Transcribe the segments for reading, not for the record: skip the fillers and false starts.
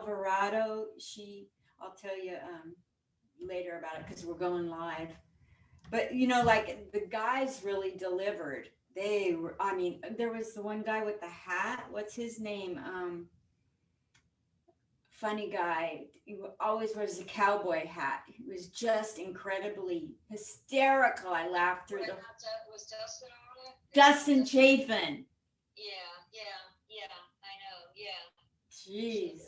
Alvarado. I'll tell you later about it because we're going live. But you know, like the guys really delivered. They were, I mean, there was the one guy with the hat. What's his name? Funny guy. He always wears a cowboy hat. He was just incredibly hysterical. I laughed through Was Dustin on it? Dustin Chafin. Yeah, I know, yeah. Jeez.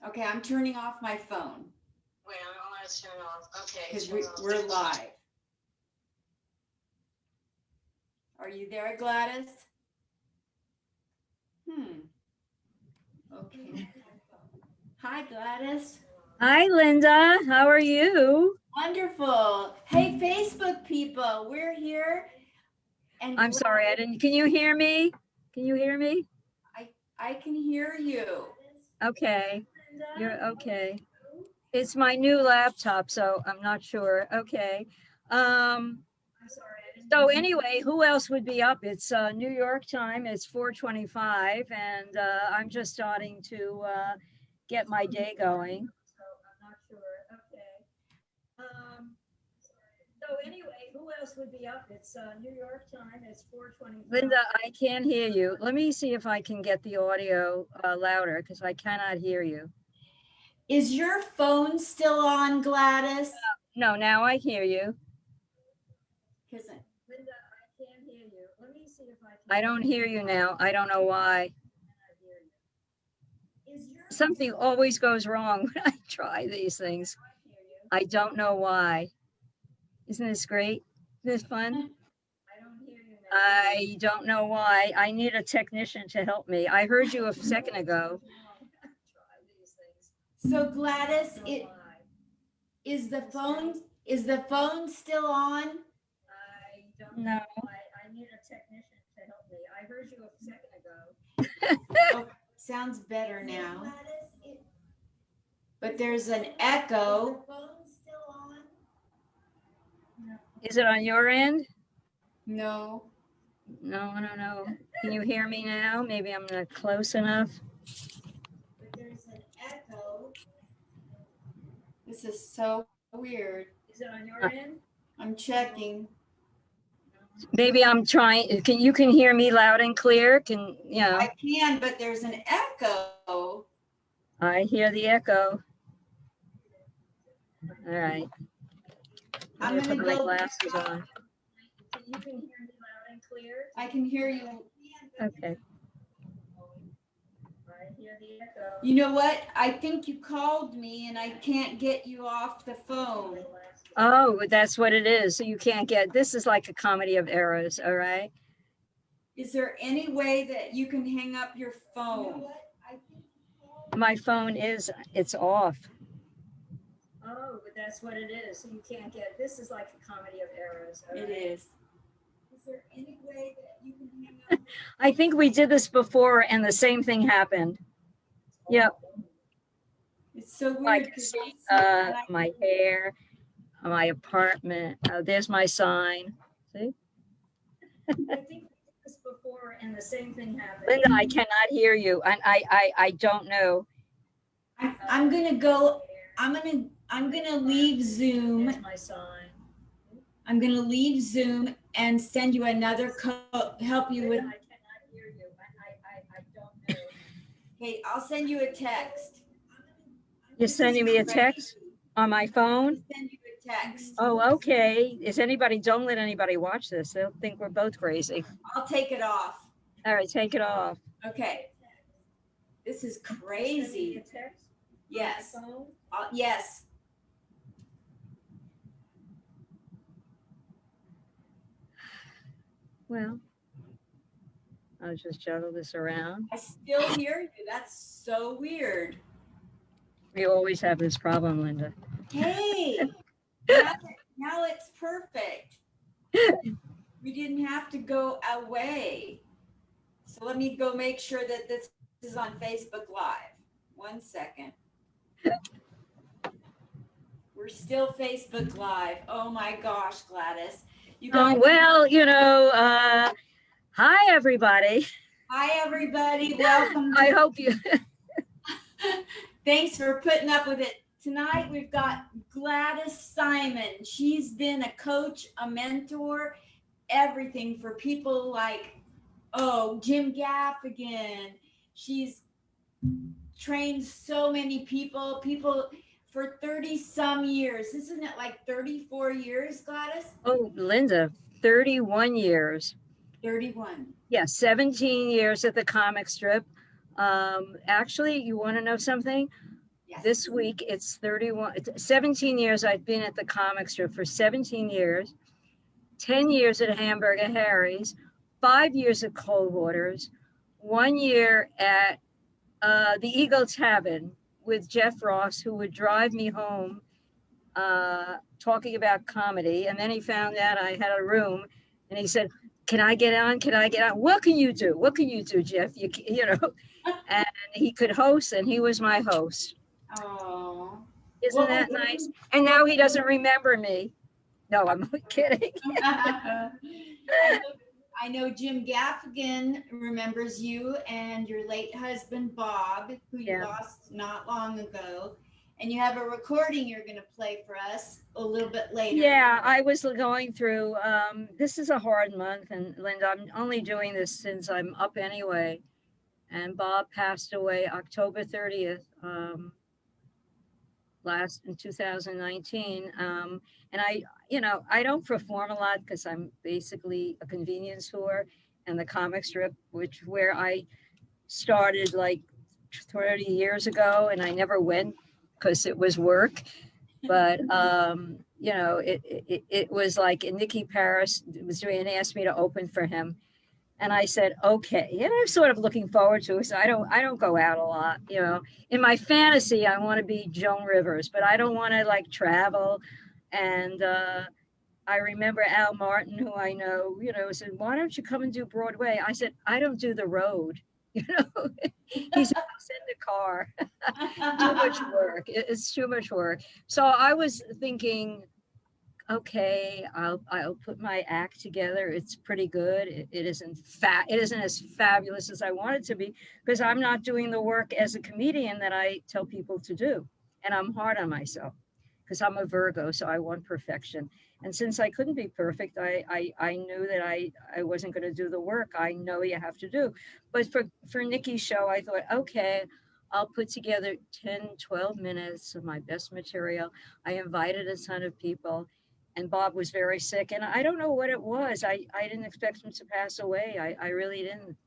Okay, I'm turning off my phone. Wait, I'm going to turn off. Okay. Because we're live. Are you there, Gladys? Okay. Hi, Gladys. Hi, Linda. How are you? Wonderful. Hey, Facebook people, we're here. And I'm sorry, I didn't. Can you hear me? Can you hear me? I can hear you. Okay. You're okay. It's my new laptop, so I'm not sure. Okay. So anyway, who else would be up? It's New York time. It's 4:25, and I'm just starting to get my day going. So I'm not sure. Okay. So anyway, who else would be up? It's New York time. It's 4:25. Linda, I can't hear you. Let me see if I can get the audio louder because I cannot hear you. Is your phone still on, Gladys? No, now I hear you. Linda, I can't hear you. Let me see if I can. I don't hear you now. I don't know why. Something always goes wrong when I try these things. I don't know why. Isn't this great? Isn't this fun? I don't know why. I need a technician to help me. I heard you a second ago. So Gladys, is the phone still on? I don't know. I need a technician to help me. I heard you a second ago. Oh, sounds better now. But there's an echo. Is it on your end? No. No, I don't know. Can you hear me now? Maybe I'm not close enough. But there's an echo. This is so weird. Is it on your end? I'm checking. Maybe I'm trying. You can hear me loud and clear? I can, but there's an echo. I hear the echo. All right. I'm gonna put my glasses on. You can hear me loud and clear? I can hear you. Okay. I hear the echo. You know what? I think you called me and I can't get you off the phone. Oh, that's what it is. So you can't get, this is like a comedy of errors, all right? Is there any way that you can hang up your phone? You know my phone it's off. Oh, but that's what it is. So you can't get, this is like a comedy of errors. It is. Is there any way that you can hang up? I think we did this before and the same thing happened. Yep. It's so weird. My hair, my apartment. There's my sign. See? I think we did this before and the same thing happened. Linda, I cannot hear you. And I don't know. I'm gonna go. I'm gonna leave Zoom. There's my sign. I'm gonna leave Zoom and send you another code. Help you with. I cannot hear you. I don't know. Okay, I'll send you a text. You're sending me a text on my phone? I'll send you a text. Oh, okay. Don't let anybody watch this. They'll think we're both crazy. I'll take it off. All right, take it off. Okay. This is crazy. Send me a text? Yes. On my phone? Yes. Well, I'll just juggle this around. I still hear you. That's so weird. We always have this problem, Linda. Hey, now it's perfect. We didn't have to go away. So let me go make sure that this is on Facebook Live. 1 second. We're still Facebook Live. Oh my gosh, Gladys. You guys. Oh, well, hi, everybody. Hi, everybody. Welcome. I hope you. Thanks for putting up with it. Tonight we've got Gladys Simon. She's been a coach, a mentor, everything for people like, oh, Jim Gaffigan. She's trained so many people for 30 some years. Isn't it like 34 years, Gladys? Oh, Linda, 31 years. 31. Yeah, 17 years at the comic strip. Actually, you want to know something? Yes. This week it's 17 years I've been at the comic strip, for 17 years, 10 years at Hamburger Harry's, 5 years at Coldwater's, 1 year at the Eagle Tavern with Jeff Ross, who would drive me home talking about comedy. And then he found out I had a room and he said, can I get on? Can I get on? What can you do? What can you do, Jeff? You know, and he could host, and he was my host. Oh. Isn't that nice? And now he doesn't remember me. No, I'm kidding. I know Jim Gaffigan remembers you and your late husband, Bob, who you lost not long ago. And you have a recording you're going to play for us a little bit later. Yeah, I was going through, this is a hard month. And Linda, I'm only doing this since I'm up anyway. And Bob passed away October 30th. In 2019. And I don't perform a lot because I'm basically a convenience store and the comic strip, where I started like 30 years ago, and I never went because it was work. But, it was like Nikki Paris was doing and asked me to open for him. And I said, okay. And I'm sort of looking forward to it. So I don't go out a lot, in my fantasy, I want to be Joan Rivers, but I don't want to like travel. And I remember Al Martin, who I know, said, why don't you come and do Broadway? I said, I don't do the road. He said, I'll send a car. Too much work. It's too much work. So I was thinking, okay, I'll put my act together. It's pretty good. It isn't as fabulous as I want it to be, because I'm not doing the work as a comedian that I tell people to do. And I'm hard on myself because I'm a Virgo, so I want perfection. And since I couldn't be perfect, I knew that I wasn't going to do the work I know you have to do. But for Nikki's show, I thought, okay, I'll put together 10, 12 minutes of my best material. I invited a ton of people. And Bob was very sick, and I don't know what it was. I didn't expect him to pass away. I really didn't.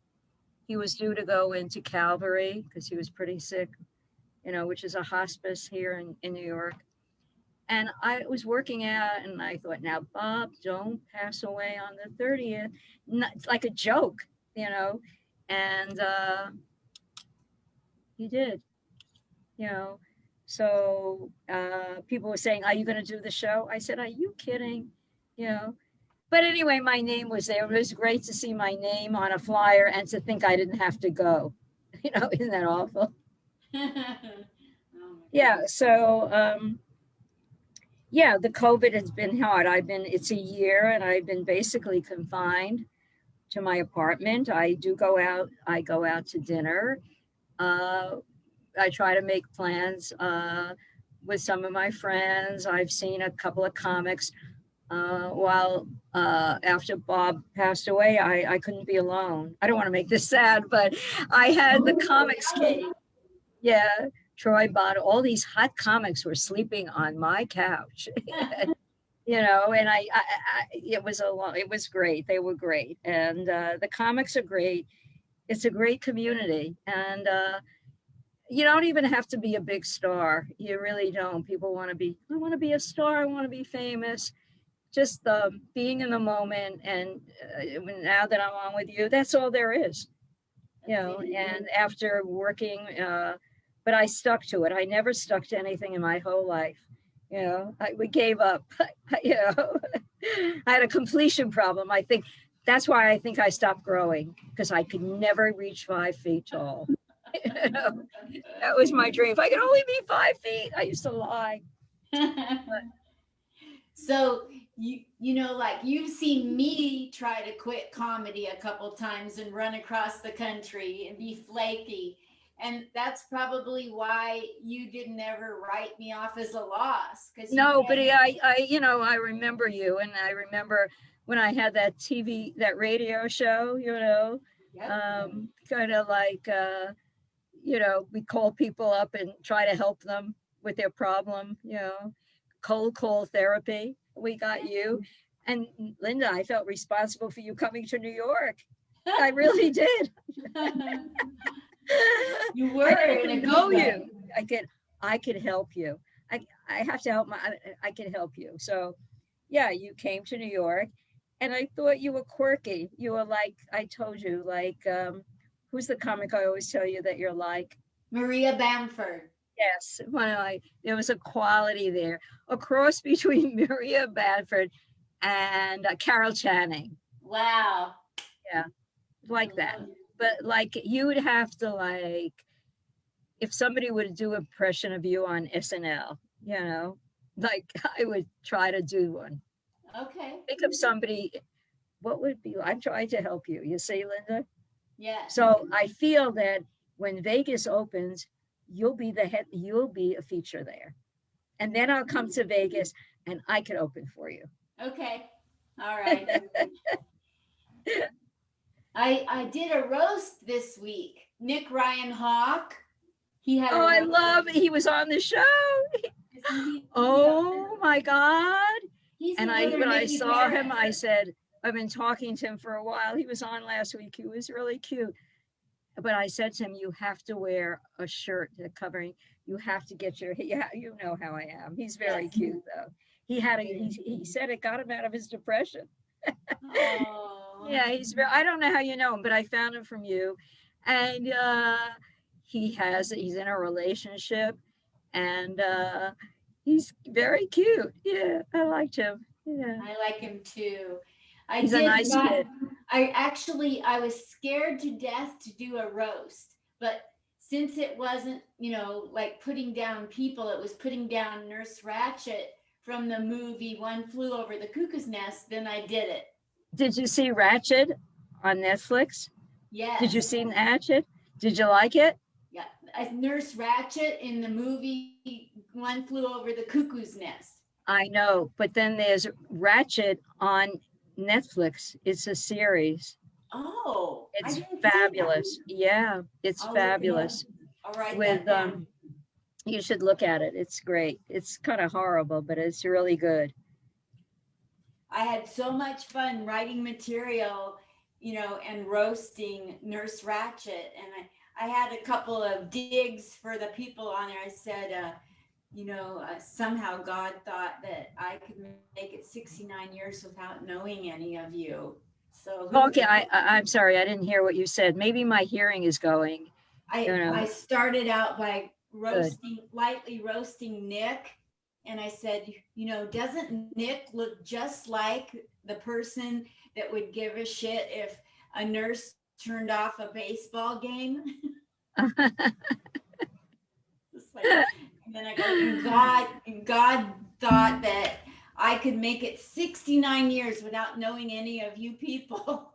He was due to go into Calvary because he was pretty sick, which is a hospice here in New York. And I was working out, and I thought, now, Bob, don't pass away on the 30th. It's like a joke, and he did, So people were saying, are you going to do the show? I said, are you kidding? But anyway, my name was there. It was great to see my name on a flyer and to think I didn't have to go. Isn't that awful? Yeah. So, the COVID has been hard. It's a year, and I've been basically confined to my apartment. I go out to dinner. I try to make plans with some of my friends. I've seen a couple of comics. While after Bob passed away, I couldn't be alone. I don't want to make this sad, but I had the comics came. Yeah, Troy bought all these hot comics were sleeping on my couch. And it was great. They were great. And the comics are great. It's a great community. And you don't even have to be a big star. You really don't. People I want to be a star. I want to be famous. Just being in the moment. And now that I'm on with you, that's all there is. And after working, but I stuck to it. I never stuck to anything in my whole life. We gave up. I had a completion problem. I think that's why I think I stopped growing, because I could never reach 5 feet tall. That was my dream. If I could only be 5 feet, I used to lie. So like you've seen me try to quit comedy a couple times and run across the country and be flaky. And that's probably why you didn't ever write me off as a loss. No, but I remember you, and I remember when I had that that radio show, Yep. kind of like, we call people up and try to help them with their problem, cold call therapy. We got you. And Linda, I felt responsible for you coming to New York. I really did. You were I didn't in a even good know way. you. I could help you. I have to help I can help you. So yeah, you came to New York and I thought you were quirky. You were like, I told you, like, who's the comic I always tell you that you're like? Maria Bamford. Yes, there was a quality there, a cross between Maria Bamford and Carol Channing. Wow. Yeah, like that. But like you would have to like, if somebody would do an impression of you on SNL, like I would try to do one. Okay. Think of somebody, what would be, I'm trying to help you. You see, Linda? Yes. So I feel that when Vegas opens, you'll be a feature there. And then I'll come to Vegas and I can open for you. Okay. All right. I did a roast this week. Nick Ryan Hawk. He had. Oh, I love it. He was on the show. Oh my God. And when I saw him, I said, I've been talking to him for a while. He was on last week. He was really cute. But I said to him, you have to wear a shirt covering, you have to get you know how I am. He's very cute though. He said it got him out of his depression. Oh. Yeah, I don't know how you know him, but I found him from you. And he's in a relationship and he's very cute. Yeah, I liked him. Yeah. I like him too. He's a nice kid. I was scared to death to do a roast, but since it wasn't, like putting down people, it was putting down Nurse Ratched from the movie One Flew Over the Cuckoo's Nest, then I did it. Did you see Ratched on Netflix? Yes. Did you see Ratched? Did you like it? Yeah. Nurse Ratched in the movie One Flew Over the Cuckoo's Nest. I know, but then there's Ratched on Netflix. It's a series. Oh, it's fabulous. Yeah, it's fabulous. All right. With you should look at it. It's great. It's kind of horrible, but it's really good. I had so much fun writing material, and roasting Nurse Ratched, and I had a couple of digs for the people on there. I said, somehow God thought that I could make it 69 years without knowing any of you. So okay, I'm sorry, I didn't hear what you said. Maybe my hearing is going. I started out by lightly roasting Nick, and I said, doesn't Nick look just like the person that would give a shit if a nurse turned off a baseball game? And then I go, and God thought that I could make it 69 years without knowing any of you people.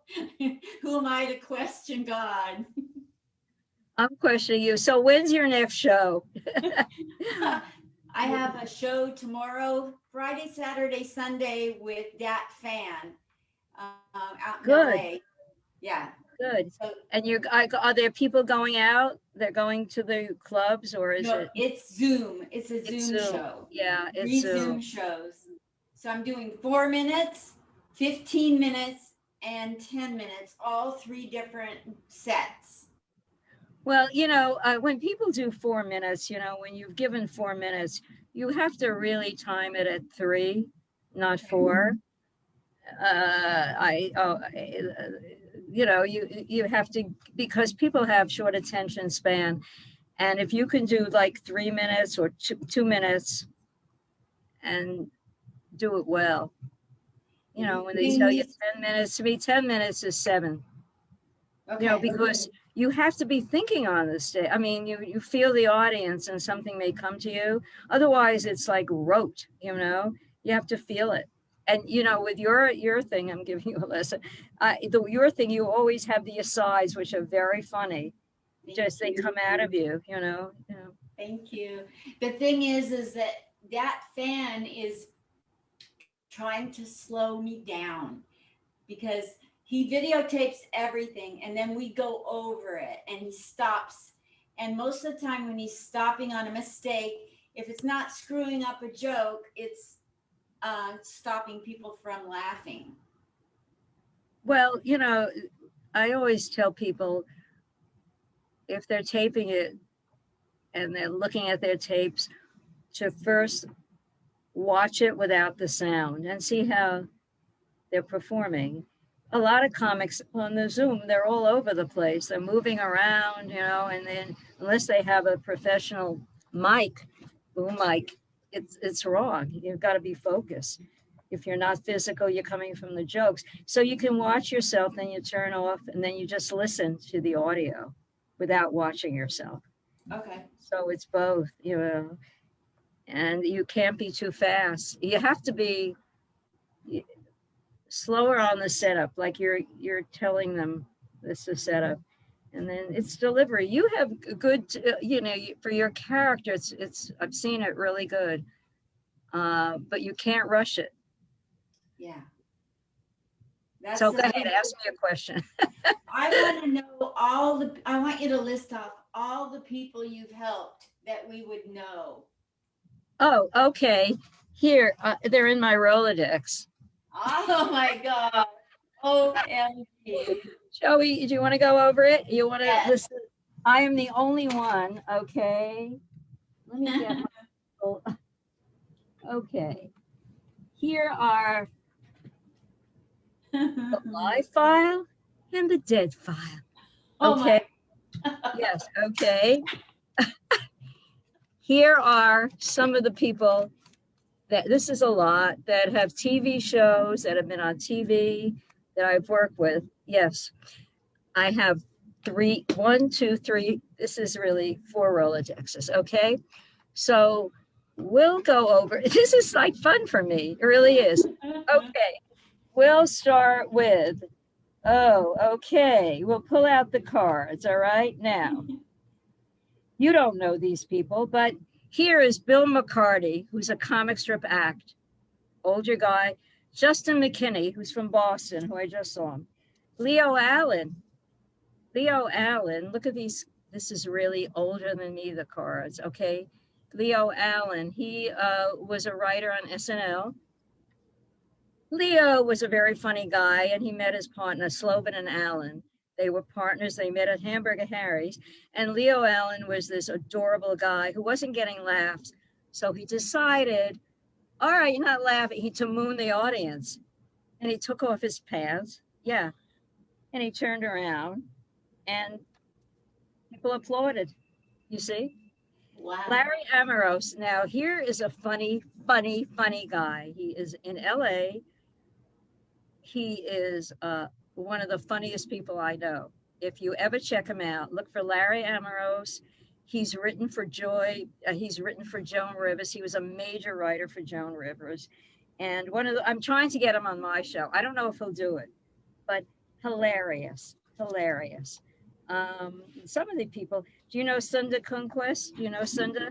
Who am I to question God? I'm questioning you. So when's your next show? I have a show tomorrow, Friday, Saturday, Sunday with Dat Fan out in LA. Yeah. Good. So, and are there people going out? They're going to the clubs, or is it? It's Zoom. It's a Zoom show. Yeah, it's Zoom shows. So I'm doing 4 minutes, 15 minutes, and 10 minutes, all 3 different sets. Well, when people do 4 minutes, when you've given 4 minutes, you have to really time it at 3, not 4. You have to, because people have short attention span, and if you can do like 3 minutes or 2 minutes and do it well, when they tell you 10 minutes, to me 10 minutes is 7. Because you have to be thinking on the stage. I mean, you feel the audience and something may come to you. Otherwise it's like rote, you have to feel it. And with your thing, I'm giving you a lesson. Your thing, you always have the asides, which are very funny. just they come out of you, you know. Thank you. The thing is that that fan is trying to slow me down because he videotapes everything and then we go over it and he stops. And most of the time when he's stopping on a mistake, if it's not screwing up a joke, it's stopping people from laughing. Well, you know, I always tell people if they're taping it and they're looking at their tapes to first watch it without the sound and see how they're performing. A lot of comics on the Zoom, they're all over the place. They're moving around, you know, and then unless they have a professional mic, boom mic, it's wrong. You've got to be focused. If you're not physical, you're coming from the jokes. So you can watch yourself, then you turn off, and then you just listen to the audio without watching yourself. Okay. So it's both, you know, and you can't be too fast. You have to be slower on the setup, like you're telling them this is setup, and then it's delivery. You have good, you know, for your character. It's I've seen it really good, but you can't rush it. Yeah. That's So the go ahead, thing. ask me a question. I want to know I want you to list off all the people you've helped that we would know. Oh, okay. Here, they're in my Rolodex. Oh my God. OMG. Joey, do you want to go over it? You want to Yes. listen? I am the only one. Okay. Let me get my. Okay. Here are the live file and the dead file. Oh Okay. Yes. Okay. Here are some of the people that this is a lot that have TV shows that have been on TV that I've worked with. Yes. I have three, one, two, three. This is really 4 Rolodexes. Okay. So we'll go over. This is like fun for me. It really is. Okay. We'll start with, oh, okay. We'll pull out the cards. All right. Now, you don't know these people, but here is Bill McCarty, who's a comic strip act, older guy. Justin McKinney, who's from Boston, who I just saw him. Leo Allen. Leo Allen, look at these. This is really older than me, the cards. Okay. Leo Allen, he was a writer on SNL. Leo was a very funny guy, and he met his partner, Sloven and Allen. They were partners. They met at Hamburger Harry's. And Leo Allen was this adorable guy who wasn't getting laughs. So he decided, all right, you're not laughing, to moon the audience. And he took off his pants. Yeah. And he turned around and people applauded. You see? Wow. Larry Amoros. Now, here is a funny, funny, funny guy. He is in LA. He is one of the funniest people I know. If you ever check him out, look for Larry Amoros. He's written for Joy. He's written for Joan Rivers. He was a major writer for Joan Rivers. And I'm trying to get him on my show. I don't know if he'll do it, but hilarious, hilarious. Some of the people, do you know Sunda Conquest? Do you know Sunda?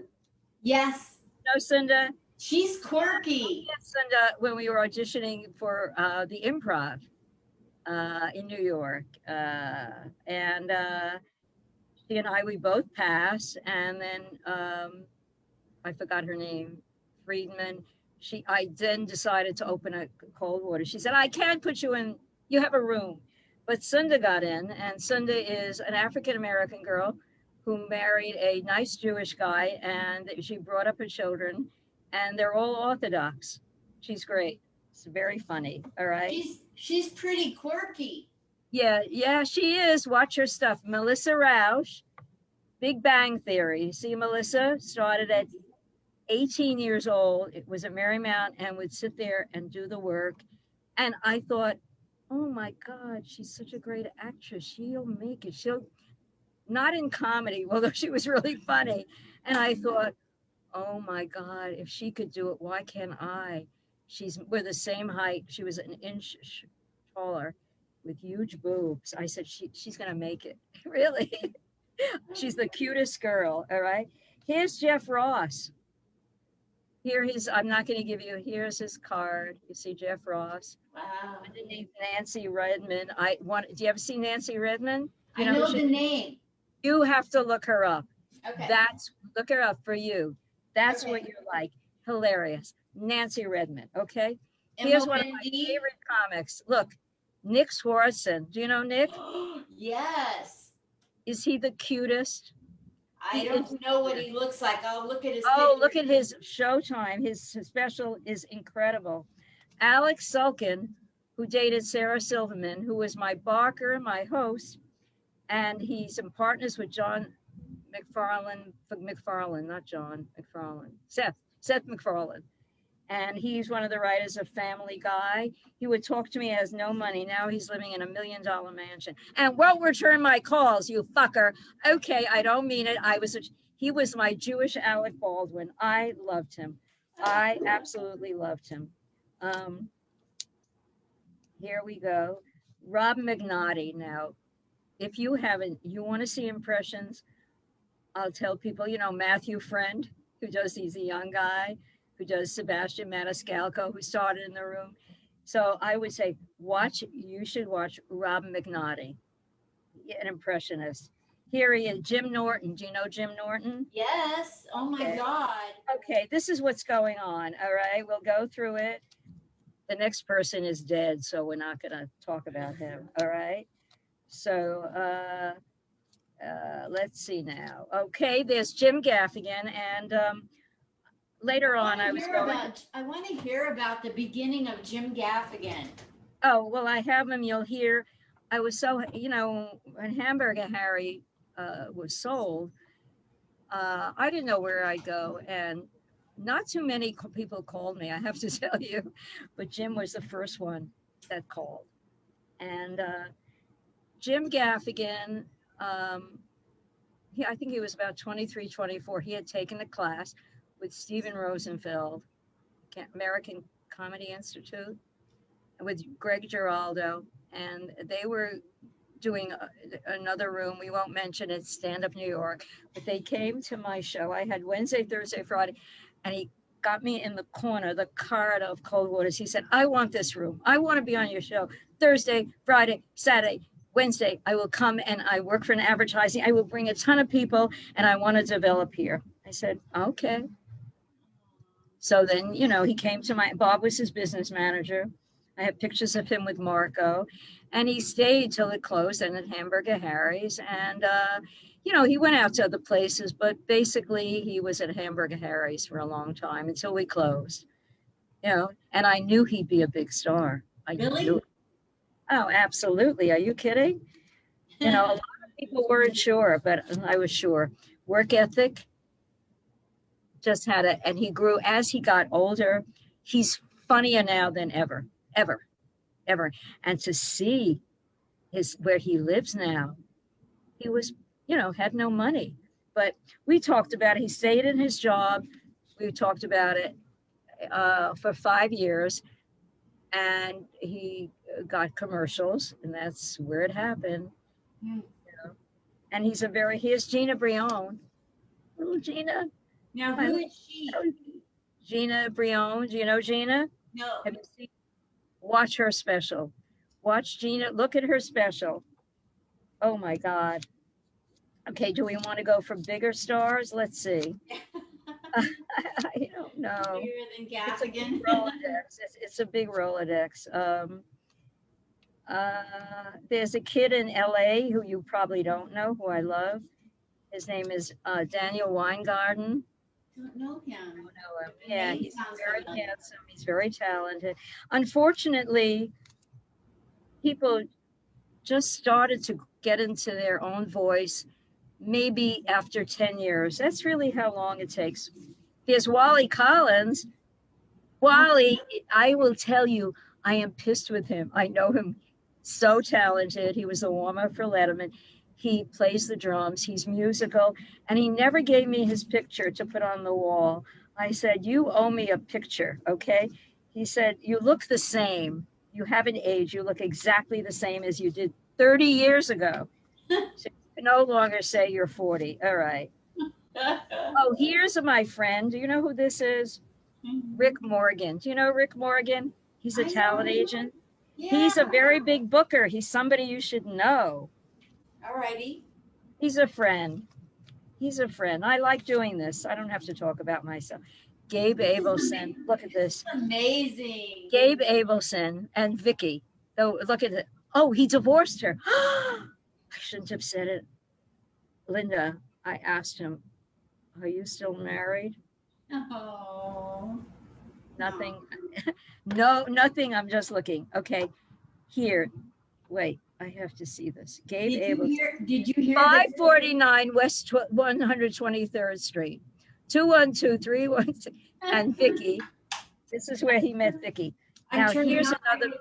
Yes. No, Sunda? She's quirky. Sunda, when we were auditioning for the Improv in New York. And she and I, we both passed. And then I forgot her name, Friedman. I then decided to open a cold water. She said, I can't put you in, you have a room. But Sunda got in, and Sunda is an African-American girl who married a nice Jewish guy, and she brought up her children, and they're all Orthodox. She's great. It's very funny. All right. She's pretty quirky. Yeah, she is. Watch her stuff. Melissa Rausch, Big Bang Theory. See, Melissa started at 18 years old. It was at Marymount and would sit there and do the work. And I thought, oh my God, she's such a great actress. She'll make it. She'll, not in comedy, although she was really funny. And I thought, oh my God, if she could do it, why can't I? We're the same height. She was an inch taller with huge boobs. I said, she's going to make it. Really? She's the cutest girl. All right. Here's Jeff Ross. Here he's, I'm not going to give you, here's his card. You see Jeff Ross. Wow. Underneath Nancy Redmond. Do you ever see Nancy Redmond? I know the name. You have to look her up. Okay. Look her up for you. That's Okay. what you're like. Hilarious. Nancy Redmond. Okay. Here's one of my favorite comics. Look, Nick Swartzen. Do you know Nick? Yes. Is he the cutest? I don't know what he looks like. I'll look at his Oh, picture. look at his Showtime. His special is incredible. Alex Sulkin, who dated Sarah Silverman, who was my barker, my host, and he's in partners with John McFarlane, not John McFarlane, Seth MacFarlane. And he's one of the writers of Family Guy. He would talk to me as no money. Now he's living in $1 million mansion and won't return my calls, you fucker. Okay, I don't mean it. He was my Jewish Alec Baldwin. I loved him. I absolutely loved him. Here we go. Rob McNaughty. Now, if you want to see impressions, I'll tell people, Matthew Friend, who does, he's a young guy, who does Sebastian Maniscalco, who started in the room. So I would say, you should watch Rob McNaughty, an impressionist. Here he is, Jim Norton. Do you know Jim Norton? Yes. Oh my God. Okay, this is what's going on. All right, we'll go through it. The next person is dead, so we're not going to talk about him. All right. So let's see now. Okay, there's Jim Gaffigan, and later on, I want to hear about the beginning of Jim Gaffigan. Oh, well, I have him. You'll hear. I was so, when Hamburger Harry was sold, I didn't know where I'd go. And not too many people called me, I have to tell you. But Jim was the first one that called. And Jim Gaffigan, I think he was about 23, 24. He had taken a class with Stephen Rosenfeld, American Comedy Institute, with Greg Giraldo, and they were doing another room. We won't mention it, Stand Up New York, but they came to my show. I had Wednesday, Thursday, Friday, and he got me in the corner, the card of Cold Waters. He said, I want this room. I want to be on your show. Thursday, Friday, Saturday, Wednesday, I will come and I work for an advertising. I will bring a ton of people and I want to develop here. I said, okay. So then, he came to Bob was his business manager. I have pictures of him with Marco, and he stayed till it closed and at Hamburger Harry's. And, he went out to other places, but basically he was at Hamburger Harry's for a long time until we closed, and I knew he'd be a big star. Really? Oh, absolutely. Are you kidding? A lot of people weren't sure, but I was sure. Work ethic, just had it. And he grew as he got older. He's funnier now than ever. And to see where he lives now, he was, had no money. But we talked about it. He stayed in his job. We talked about it for 5 years. And he got commercials, and that's where it happened. And here's Gina Brion. Little Gina. Now, who is she? Gina Brion. Do you know Gina? No. Have you seen? Watch her special. Watch Gina. Look at her special. Oh my God. Okay, do we want to go for bigger stars? Let's see. I don't know. Bigger than Gaffigan. It's a big Rolodex. There's a kid in LA who you probably don't know, who I love. His name is Daniel Weingarten. Don't know him. Yeah, he's very handsome. He's very talented. Unfortunately, people just started to get into their own voice maybe after 10 years. That's really how long it takes. There's Wally Collins. Wally, I will tell you, I am pissed with him. I know him, so talented. He was a warm-up for Letterman. He plays the drums. He's musical. And he never gave me his picture to put on the wall. I said, you owe me a picture, okay? He said, you look the same. You haven't aged. You look exactly the same as you did 30 years ago. So no longer say you're 40. All right. Oh, here's my friend. Do you know who this is? Rick Morgan. Do you know Rick Morgan? He's a I talent know. agent. Yeah. He's a very big booker. He's somebody you should know. All righty. He's a friend. He's a friend. I like doing this. I don't have to talk about myself. Gabe Abelson. Look at this. Amazing. Gabe Abelson and Vicky. Oh, look at it. Oh, he divorced her. I shouldn't have said it. Linda, I asked him, are you still married? Oh. Nothing. No, nothing. I'm just looking. Okay. Here. Wait, I have to see this. Gabe Abelson. Did you hear that? 549 West 123rd Street. 212-316. And Vicky. This is where he met Vicky. I'm Now turning here's off another.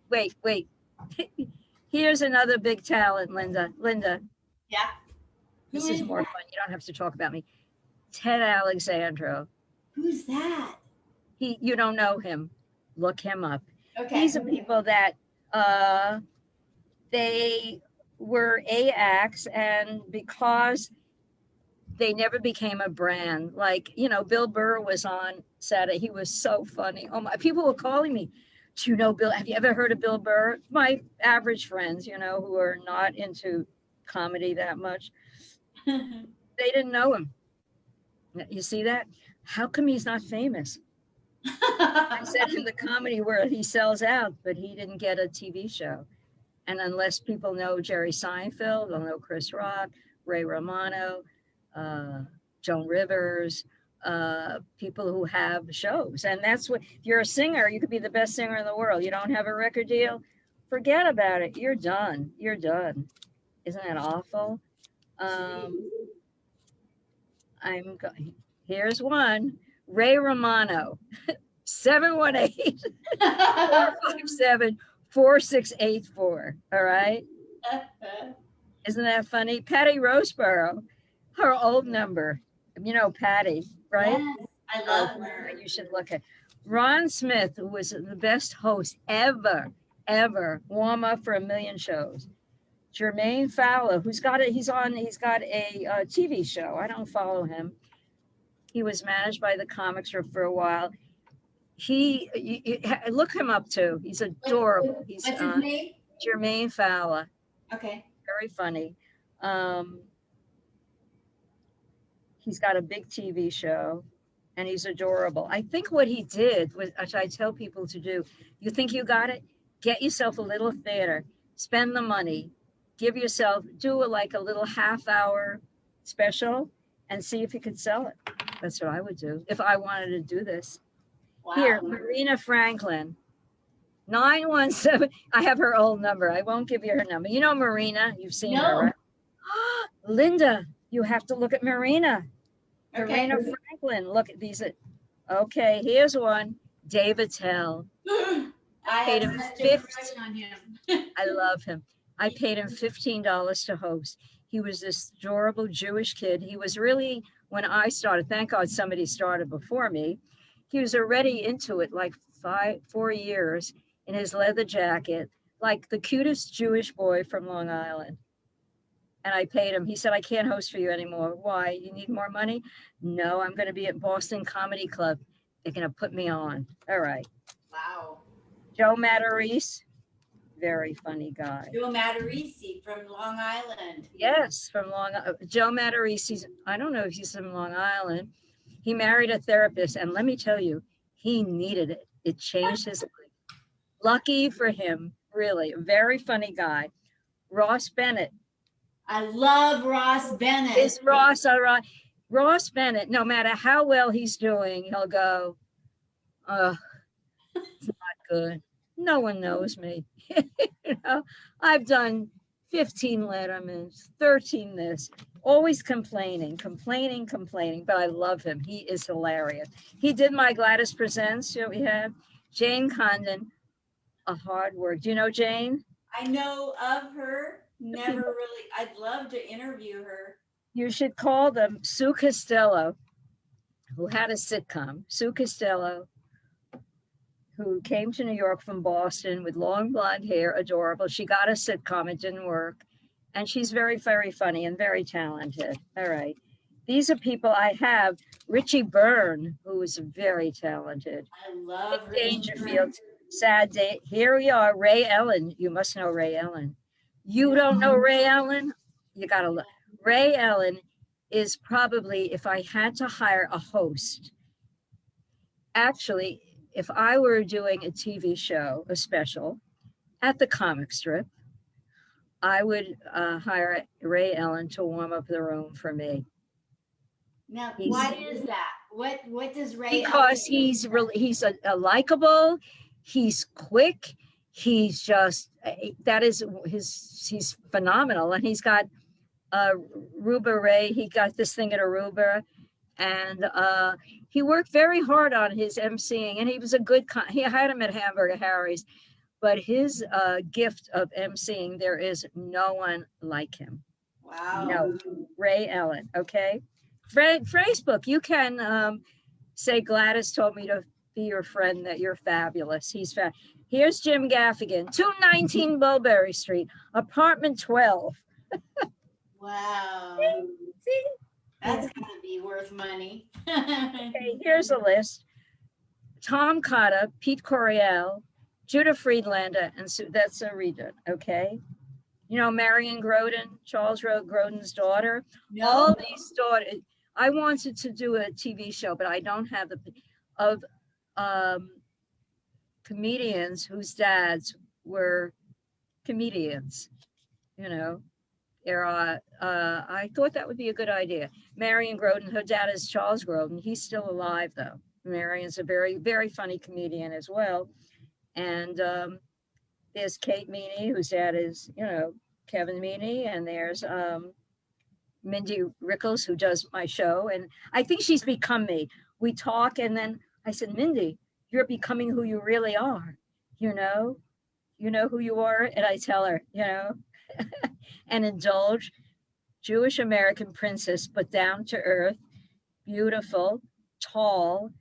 Wait. Here's another big talent, Linda. Linda, Yeah. this Who is more that? fun. You don't have to talk about me. Ted Alexandro. Who's that? You don't know him. Look him up. Okay. These are people that they were acts, and because they never became a brand, like, Bill Burr was on Saturday. He was so funny. Oh my, people were calling me. Do you know Bill? Have you ever heard of Bill Burr? My average friends, who are not into comedy that much, they didn't know him. You see that? How come he's not famous? I said in the comedy world, he sells out, but he didn't get a TV show. And unless people know Jerry Seinfeld, they'll know Chris Rock, Ray Romano, Joan Rivers, people who have shows. And that's what, if you're a singer, you could be the best singer in the world. You don't have a record deal, forget about it. You're done. You're done. Isn't that awful? I'm going. Here's one. Ray Romano, 718-457-4684. All right. Isn't that funny? Patty Roseborough, her old number. Patty, right? Yes, I love her. You should look at Ron Smith, who was the best host ever, warm up for 1 million shows. Jermaine Fowler, he's got a TV show. I don't follow him. He was managed by the comics for a while. Look him up too. He's adorable. What's his name? Jermaine Fowler. Okay. Very funny. He's got a big TV show, and he's adorable. I think what he did was, which I tell people to do, you think you got it? Get yourself a little theater, spend the money, give yourself, do a little half-hour special, and see if you could sell it. That's what I would do if I wanted to do this. Wow. Here, Marina Franklin, 917. I have her old number. I won't give you her number. You know Marina. You've seen her, right? Linda, you have to look at Marina. Okay. Marina Franklin. Look at these. Okay, here's one. David Tell. I paid him on him. I love him. I paid him $15 to host. He was this adorable Jewish kid. He was really, when I started, thank God somebody started before me. He was already into it, 4 years, in his leather jacket, like the cutest Jewish boy from Long Island. And I paid him. He said, I can't host for you anymore. Why? You need more money? No, I'm going to be at Boston Comedy Club. They're going to put me on. All right. Wow. Joe Matarese, very funny guy. Joe Matarese from Long Island. Yes, from Long Island. Joe Matarese, I don't know if he's from Long Island. He married a therapist, and let me tell you, he needed it. It changed his life. Lucky for him, really. A very funny guy. Ross Bennett. I love Ross Bennett. Is Ross all right? Ross Bennett, no matter how well he's doing, he'll go, oh, it's not good. No one knows me. I've done 15 Lettermans, 13 this, always complaining, but I love him. He is hilarious. He did my Gladys Presents. We had Jane Condon, a hard work. Do you know Jane? I know of her. Never really. I'd love to interview her. You should call them Sue Costello, who had a sitcom. Sue Costello, who came to New York from Boston with long blonde hair, adorable. She got a sitcom. It didn't work. And she's very, very funny and very talented. All right. These are people I have. Richie Byrne, who is very talented. I love Dick Richard. Dangerfield, sad day. Here we are, Ray Ellen. You must know Ray Ellen. You don't know Ray Ellen? You gotta look. Ray Ellen is probably, if I had to hire a host, actually, if I were doing a TV show, a special at the comic strip, I would hire Ray Ellen to warm up the room for me. Now, He's- why is that? What does Ray? Because he's really he's a likable, he's quick, he's just that is he's phenomenal, and he's got Aruba Ray. He got this thing at Aruba, and he worked very hard on his emceeing, and he was a good. He had him at Hamburger Harry's, but his gift of emceeing, there is no one like him. Wow. No, Ray Ellen. Okay, Facebook. You can say Gladys told me to be your friend. That you're fabulous. He's Here's Jim Gaffigan, 219 Mulberry Street, apartment 12. Wow. See? That's gonna be worth money. Okay, here's a list. Tom Cotta, Pete Coriel, Judah Friedlander, and that's a reader, okay? You know, Marion Groden, Charles Grodin's daughter. No. All these daughters, I wanted to do a TV show, but I don't have of comedians whose dads were comedians, you know. I thought that would be a good idea. Marion Groden, her dad is Charles Grodin. He's still alive, though. Marion's a very, very funny comedian as well. And there's Kate Meany, whose dad is, you know, Kevin Meany. And there's Mindy Rickles, who does my show. And I think she's become me. We talk, and then I said, Mindy, you're becoming who you really are. You know who you are. And I tell her, you know, and indulge, Jewish American princess, but down to earth, beautiful, tall,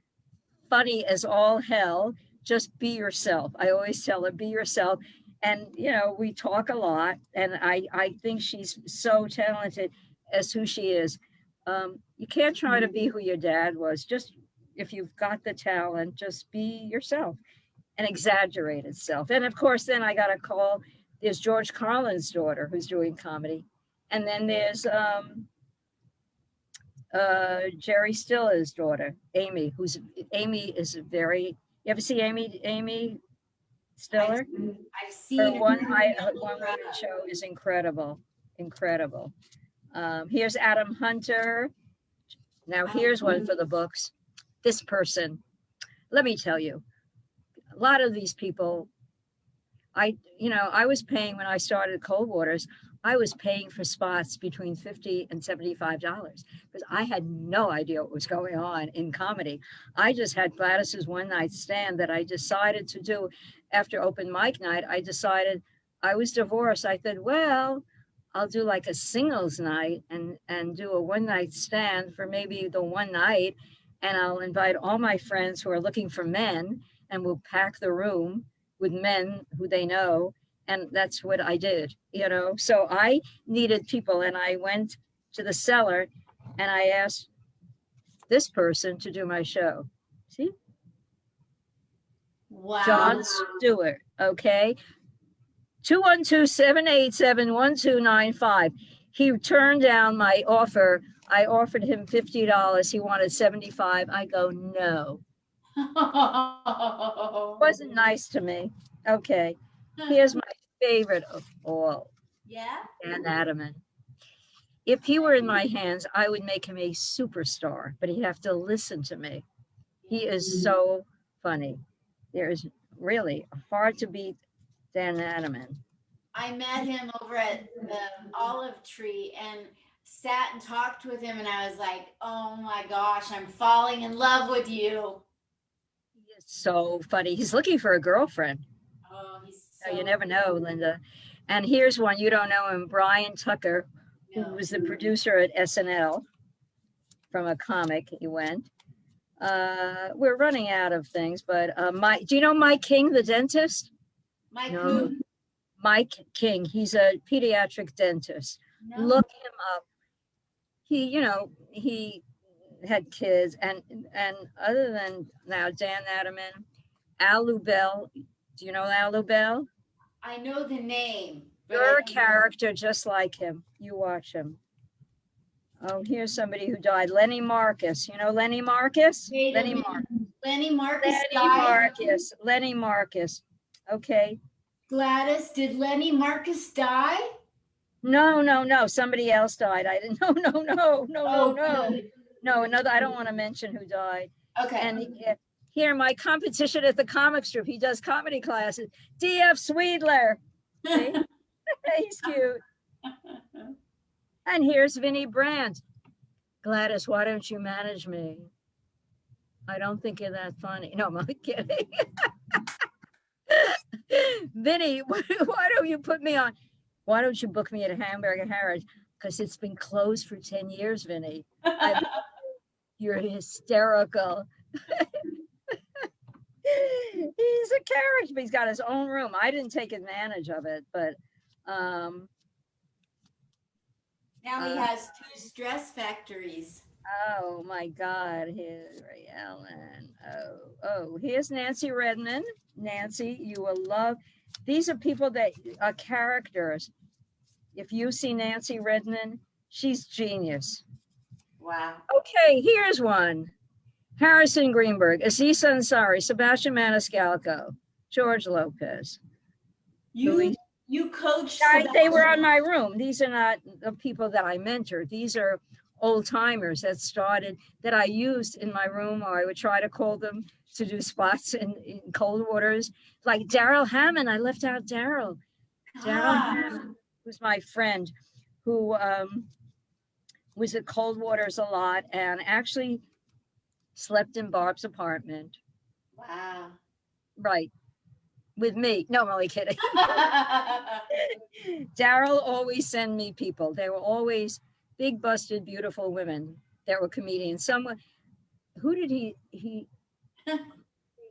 funny as all hell. Just be yourself. I always tell her, be yourself. And, you know, we talk a lot, and I think she's so talented as who she is. You can't try to be who your dad was. Just if you've got the talent, just be yourself and exaggerate itself. And of course, then I got a call. There's George Carlin's daughter who's doing comedy. And then there's Jerry Stiller's daughter, Amy, Amy is very, you ever see Amy Stiller? I've seen Her her. one woman show is incredible. Here's Adam Hunter. Now here's one for the books. This person, let me tell you, a lot of these people, I was paying when I started Cold Waters, I was paying for spots between $50 and $75 because I had no idea what was going on in comedy. I just had Gladys's one night stand that I decided to do after open mic night. I decided I was divorced. I said, well, I'll do like a singles night and do a one night stand for maybe the one night. And I'll invite all my friends who are looking for men, and we'll pack the room with men who they know. And that's what I did, you know. So I needed people, and I went to the cellar and I asked this person to do my show. See? Wow. John Stewart, okay? 212-787-1295. He turned down my offer. I offered him $50. He wanted $75. I go, no. Wasn't nice to me. Okay. Here's my favorite of all. Yeah. Dan Adamant. If he were in my hands, I would make him a superstar, but he'd have to listen to me. He is so funny. There is really hard to beat Dan Adamant. I met him over at the Olive Tree and sat and talked with him, and I was like, oh my gosh, I'm falling in love with you. He is so funny. He's looking for a girlfriend. Oh, he's So so you never know, Linda. And here's one, you don't know him, Brian Tucker, who was the producer at SNL from a comic. He went. We're running out of things, but do you know Mike King, the dentist? Mike No. who? Mike King. He's a pediatric dentist. No. Look him up. He, he had kids, and other than now, Dan Adamant, Al Lubell. Do you know Al Lubell? I know the name. But You're a I don't know. character just like him. You watch him. Oh, here's somebody who died. Lenny Marcus. You know Lenny Marcus? Wait a Lenny minute. Marcus. Lenny Marcus Lenny died? Marcus. Lenny Marcus. Okay. Gladys, did Lenny Marcus die? No. Somebody else died. I didn't. No. Oh, good. No, another. I don't want to mention who died. Okay. And here, my competition at the comic strip. He does comedy classes. D.F. Sweedler. See? He's cute. And here's Vinnie Brandt. Gladys, why don't you manage me? I don't think you're that funny. No, I'm kidding. Vinnie, why don't you put me on? Why don't you book me at Hamburger Harris? Because it's been closed for 10 years, Vinnie. You're hysterical. He's a character, but he's got his own room. I didn't take advantage of it, but now he has 2 stress factories. oh my God, here's Ray Allen. Oh, here's Nancy Redmond. Nancy, you will love. These are people that are characters. If you see Nancy Redmond, she's genius. Wow. Okay, here's one. Harrison Greenberg, Aziz Ansari, Sebastian Maniscalco, George Lopez. You coached. They were on my room. These are not the people that I mentored. These are old timers that started, that I used in my room, or I would try to call them to do spots in cold waters. Like Daryl Hammond, I left out Daryl. Daryl Hammond, who's my friend, who was at Cold Waters a lot and actually slept in Barb's apartment. Wow. Right. With me. No, I'm only kidding. Daryl always sent me people. They were always big, busted, beautiful women that were comedians. Someone, who did he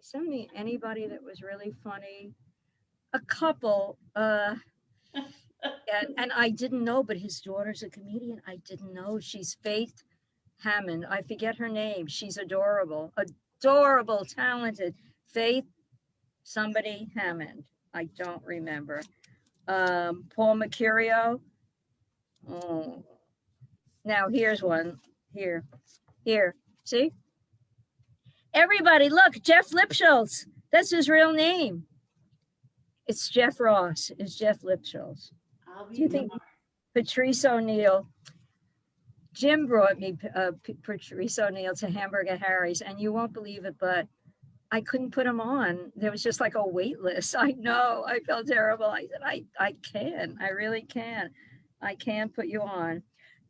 send me? Anybody that was really funny? A couple. And I didn't know, but his daughter's a comedian. I didn't know. She's Faith Hammond. I forget her name. She's adorable, talented. Faith somebody Hammond. I don't remember. Paul Mercurio. Oh. Now here's one. Here. See? Everybody, look, Jeff Lipschultz. That's his real name. It's Jeff Ross. It's Jeff Lipschultz. Do you think Patrice O'Neill? Jim brought me Patrice O'Neill to Hamburger Harry's, and you won't believe it, but I couldn't put him on. There was just like a wait list. I know. I felt terrible. I said, I can. I really can. I can put you on.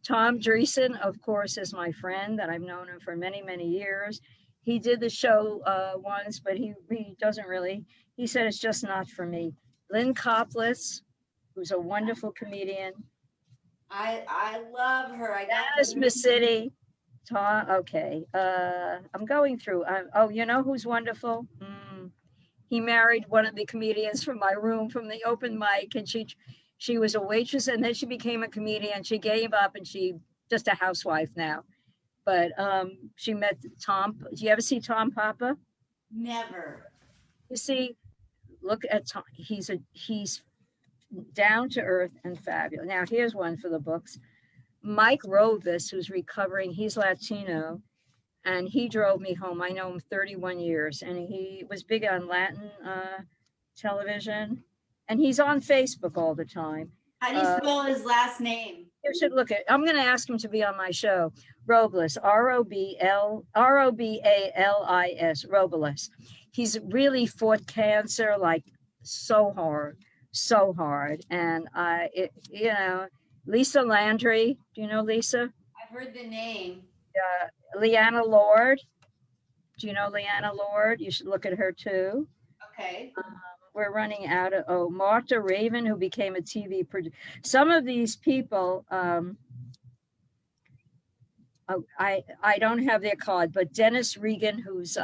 Tom Dreesen, of course, is my friend that I've known him for many, many years. He did the show once, but he doesn't really. He said, it's just not for me. Lynn Koplitz, who's a wonderful comedian. I love her. I got Gladys City. Tom, okay. I'm going through. Oh, you know who's wonderful? He married one of the comedians from my room from the open mic, and she was a waitress, and then she became a comedian. She gave up, and she just a housewife now. But she met Tom. Do you ever see Tom Papa? Never. You see, look at Tom. He's down to earth and fabulous. Now here's one for the books. Mike Rovis, who's recovering, he's Latino, and he drove me home. I know him 31 years, and he was big on Latin television, and he's on Facebook all the time. How do you spell his last name? You should look at. I'm going to ask him to be on my show. Robles, Robalis, Robles. He's really fought cancer like so hard. And Lisa Landry. Do you know Lisa? I've heard the name. Leanna Lord. Do you know Leanna Lord? You should look at her too. Okay. We're running out of, Martha Raven, who became a TV producer. Some of these people, I don't have their card, but Dennis Regan, who's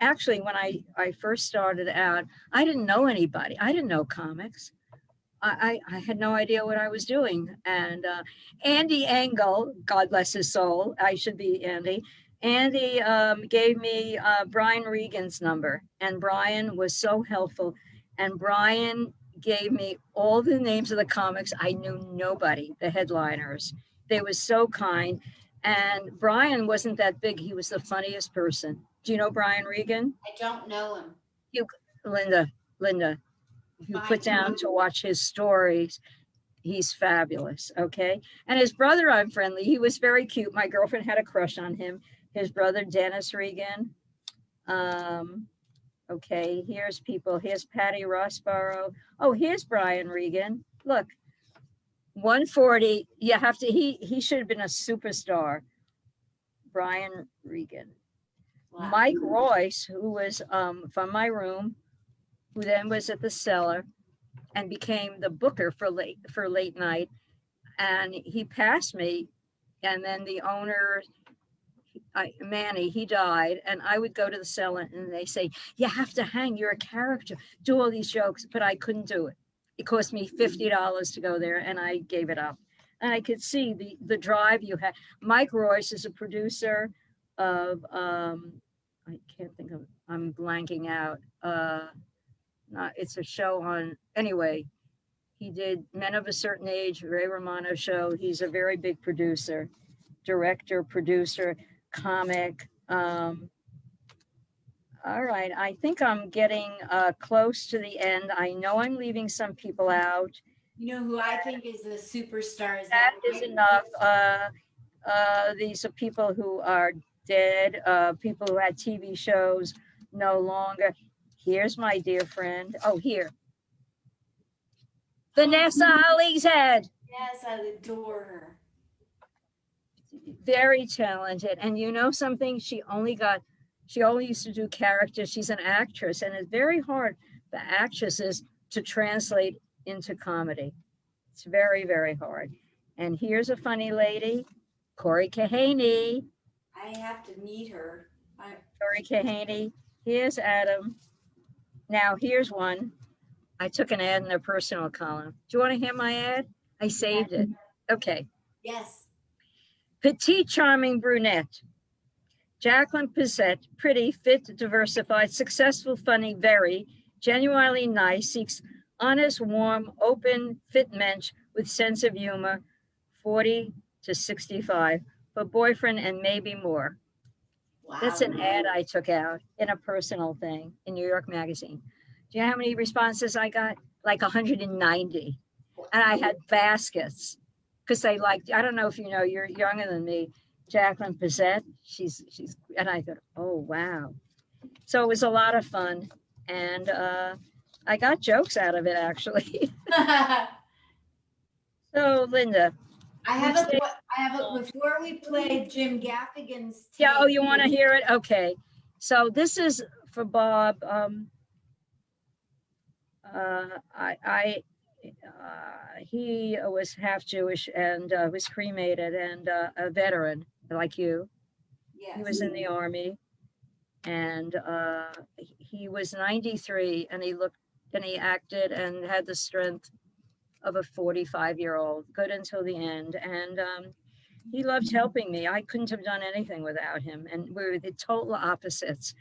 actually, when I first started out, I didn't know anybody. I didn't know comics. I had no idea what I was doing. And Andy Engel, God bless his soul, I should be Andy. Andy gave me Brian Regan's number, and Brian was so helpful. And Brian gave me all the names of the comics. I knew nobody, the headliners. They were so kind. And Brian wasn't that big. He was the funniest person. Do you know Brian Regan? I don't know him. You, Linda, if you put down to watch his stories, he's fabulous. Okay. And his brother, I'm friendly. He was very cute. My girlfriend had a crush on him. His brother, Dennis Regan. Okay. Here's people. Here's Patty Rossborough. Oh, here's Brian Regan. Look, 140. You have to, he should have been a superstar. Brian Regan. Wow. Mike Royce, who was from my room, who then was at the Cellar and became the booker for late night. And he passed me, and then the owner, Manny, he died, and I would go to the Cellar and they say, you have to hang, you're a character, do all these jokes, but I couldn't do it. It cost me $50 to go there, and I gave it up. And I could see the drive you had. Mike Royce is a producer of, I can't think of, I'm blanking out. It's a show on, anyway, he did Men of a Certain Age, Ray Romano show. He's a very big producer, director, producer, comic. All right, I think I'm getting close to the end. I know I'm leaving some people out. You know who I think is a superstar? That is enough. These are people who are dead, people who had TV shows no longer. Here's my dear friend. Oh, here. Vanessa Hollingshead. Yes, I adore her. Very talented. And you know something? She only used to do characters. She's an actress, and it's very hard for actresses to translate into comedy. It's very, very hard. And here's a funny lady, Corey Kahaney. I have to meet her. Corey Kahaney. Here's Adam. Now, here's one. I took an ad in their personal column. Do you want to hear my ad? I saved it. Okay. Yes. Petite, charming brunette. Jacqueline Pizzette, pretty, fit, diversified, successful, funny, very, genuinely nice, seeks honest, warm, open, fit mensch with sense of humor, 40 to 65, for boyfriend and maybe more. Wow. That's an ad I took out in a personal thing in New York Magazine. Do you know how many responses I got? Like 190. And I had baskets because they liked, I don't know if you know, you're younger than me, Jacqueline Pizzette. She's, and I thought, oh, wow. So it was a lot of fun. And I got jokes out of it, actually. So, Linda. I have a, before we play Jim Gaffigan's tape. Yeah, oh, you want to hear it? Okay. So this is for Bob. He was half Jewish and was cremated, and a veteran like you. Yes. He was in the Army, and he was 93, and he acted and had the strength of a 45-year-old, good until the end. And he loved helping me. I couldn't have done anything without him. And we were the total opposites.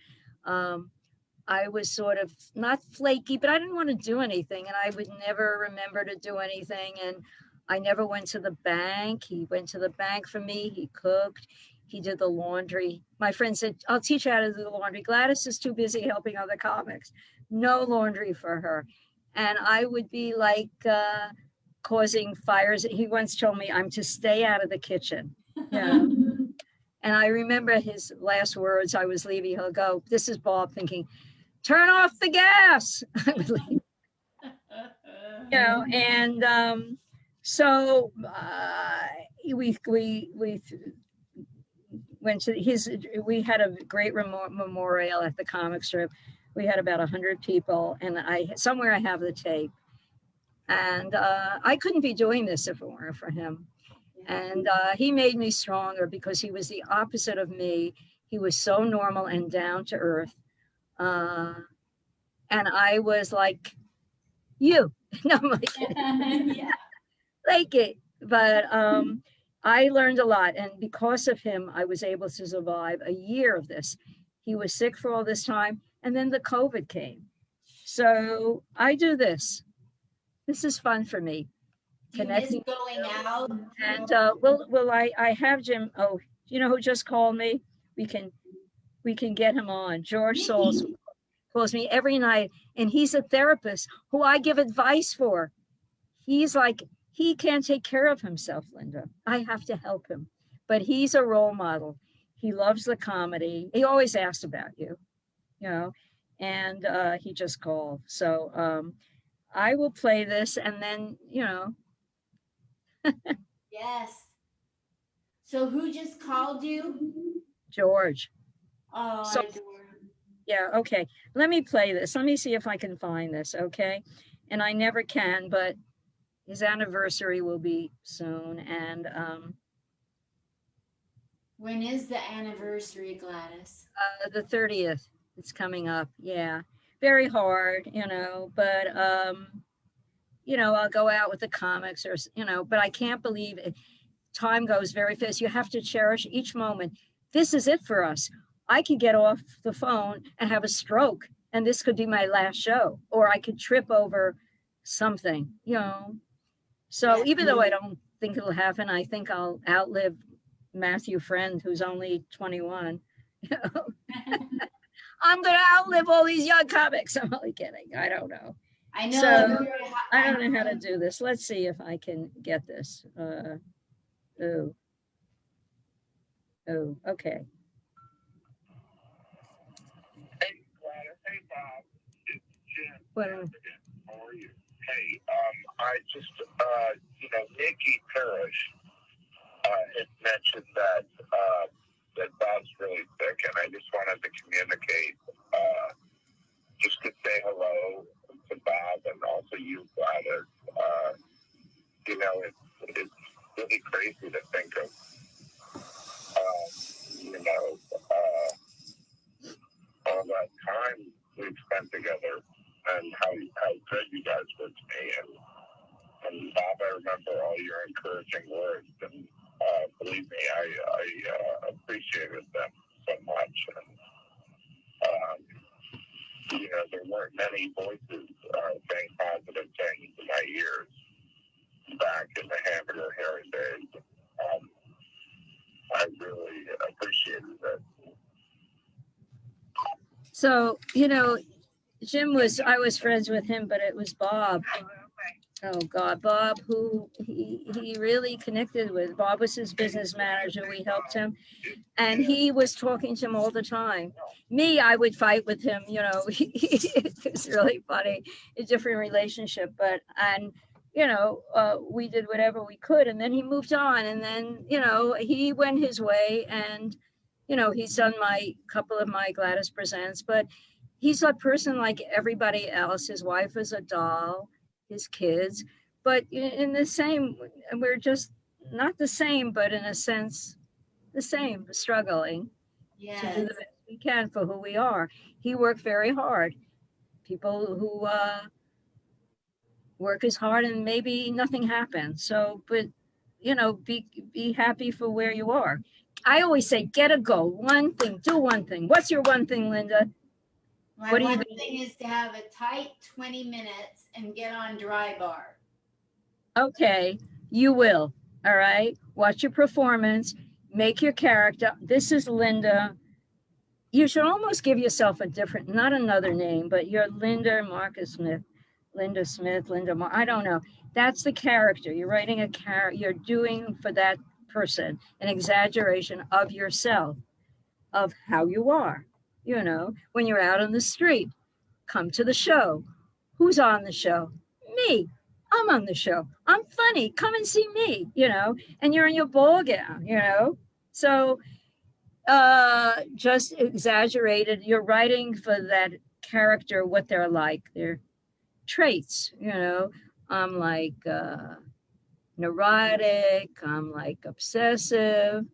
I was sort of not flaky, but I didn't want to do anything. And I would never remember to do anything. And I never went to the bank. He went to the bank for me. He cooked. He did the laundry. My friend said, I'll teach you how to do the laundry. Gladys is too busy helping other comics. No laundry for her. And I would be like causing fires. He once told me I'm to stay out of the kitchen. Yeah. And I remember his last words. I was leaving. He'll go, this is Bob thinking, turn off the gas. I would leave. You know, and so we went to his, we had a great memorial at the comic strip. We had about 100 people, and somewhere I have the tape. And I couldn't be doing this if it weren't for him. And he made me stronger because he was the opposite of me. He was so normal and down to earth. And I was like You. No, I'm like kidding. Yeah. Like it. But I learned a lot. And because of him, I was able to survive a year of this. He was sick for all this time. And then the COVID came. So I do this. This is fun for me. Do you miss Connecting. going out? And will I have Jim? Oh, you know who just called me? We can we can get him on. George Souls Nikki. calls me every night, and he's a therapist who I give advice for. He's like, he can't take care of himself, Linda. I have to help him. But he's a role model. He loves the comedy. He always asks about you, you know, and he just called. So I will play this and then, Yes. So who just called you? George. Oh, So I adore him. yeah, okay. Let me play this. Let me see if I can find this, okay? And I never can, but his anniversary will be soon. And When is the anniversary, Gladys? the 30th, it's coming up. Yeah. Very hard, but I'll go out with the comics or, but I can't believe it. Time goes very fast. You have to cherish each moment. This is it for us. I could get off the phone and have a stroke, and this could be my last show, or I could trip over something. So Yeah. even though I don't think it'll happen, I think I'll outlive Matthew Friend, who's only 21. I'm going to outlive all these young comics. I'm only kidding. I don't know. I know. So I don't know how to do this. Let's see if I can get this. Oh, okay. Hey, Gladys. Hey, Bob. It's Jim. Well, How are you? Hey, I just, Nikki Parrish had mentioned that Bob's really sick, and I just wanted to communicate, just to say hello to Bob and also you, Gladys. It's really crazy to think of, all that time we've spent together and how good you guys were to me. And Bob, I remember all your encouraging words, and believe me, I appreciated them so much. And there weren't many voices saying positive things in my ears back in the Hamburger Harry days. I really appreciated it. so, I was friends with him, but it was Bob. Oh God, Bob, who he really connected with. Bob was his business manager. We helped him, and he was talking to him all the time. Me, I would fight with him. It's really funny, a different relationship. But we did whatever we could, and then he moved on, and then he went his way, and he's done my couple of my Gladys Presents, but he's a person like everybody else. His wife is a doll, his kids, but in the same, we're just not the same, but in a sense, the same, struggling to do Yes. the best we can for who we are. He worked very hard. People who work as hard and maybe nothing happens. So, but be happy for where you are. I always say, get a goal, one thing, do one thing. What's your one thing, Linda? My What do you one do? thing is to have a tight 20 minutes and get on dry bar. Okay, you will. All right. Watch your performance, make your character. This is Linda. You should almost give yourself a different, not another name, but you're Linda Marcus Smith, Linda Smith, I don't know. That's the character. You're writing a character, you're doing for that person an exaggeration of yourself, of how you are. When you're out on the street, come to the show. Who's on the show? Me. I'm on the show. I'm funny. Come and see me, and you're in your ball gown. So just exaggerated. You're writing for that character what they're like, their traits. I'm like neurotic. I'm like obsessive.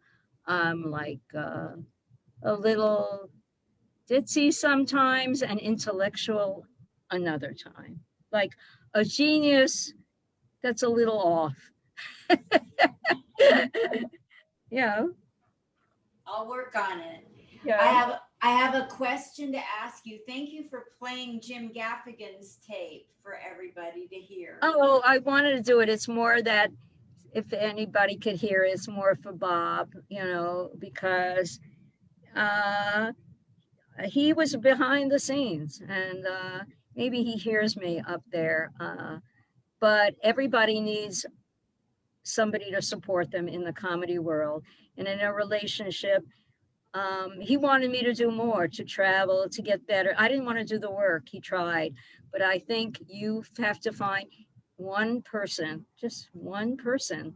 I'm like a little ditzy sometimes and intellectual another time. Like, a genius that's a little off. You know, I'll work on it. yeah. I have a question to ask you. Thank you for playing Jim Gaffigan's tape for everybody to hear. Oh, I wanted to do it. It's more that if anybody could hear, it's more for Bob, because he was behind the scenes, and maybe he hears me up there. But everybody needs somebody to support them in the comedy world and in a relationship. He wanted me to do more, to travel, to get better. I didn't want to do the work. He tried, but I think you have to find one person, just one person